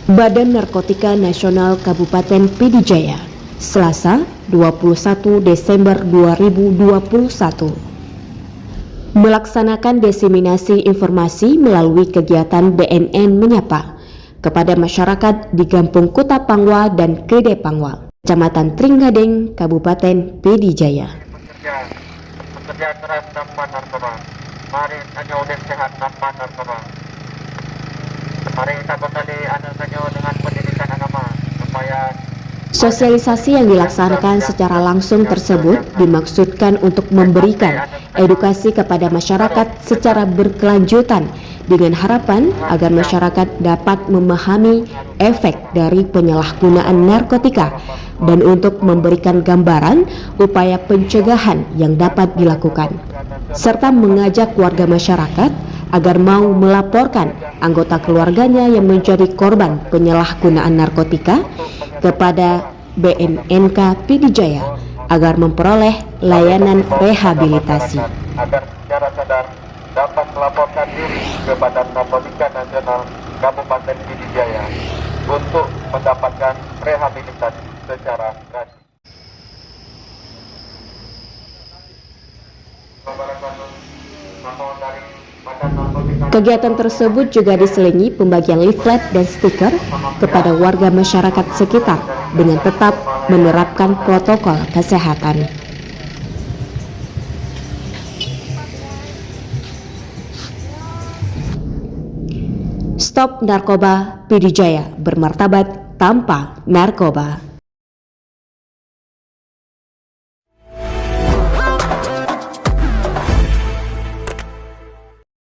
Badan Narkotika Nasional Kabupaten PD Jaya, Selasa 21 Desember 2021, melaksanakan diseminasi informasi melalui kegiatan BNN Menyapa kepada masyarakat di Kampung Kuta Pangwa dan Kede Pangwa, Kecamatan Tringgading, Kabupaten PD Jaya. Bekerja keras tanpa narkoba. Mari hanya udah sehat tanpa narkoba. Mari kita bekali anak-anak dengan pendidikan agama supaya Sosialisasi yang dilaksanakan secara langsung tersebut dimaksudkan untuk memberikan edukasi kepada masyarakat secara berkelanjutan dengan harapan agar masyarakat dapat memahami efek dari penyalahgunaan narkotika dan untuk memberikan gambaran upaya pencegahan yang dapat dilakukan, serta mengajak warga masyarakat agar mau melaporkan anggota keluarganya yang menjadi korban penyalahgunaan narkotika kepada BNNK PD Jaya agar memperoleh layanan rehabilitasi. Agar secara sadar dapat melaporkan diri ke Badan Narkotika Nasional Kabupaten PD Jaya untuk mendapatkan rehabilitasi secara gratis. Kegiatan tersebut juga diselingi pembagian leaflet dan stiker kepada warga masyarakat sekitar dengan tetap menerapkan protokol kesehatan. Stop Narkoba, PD Jaya bermartabat tanpa narkoba.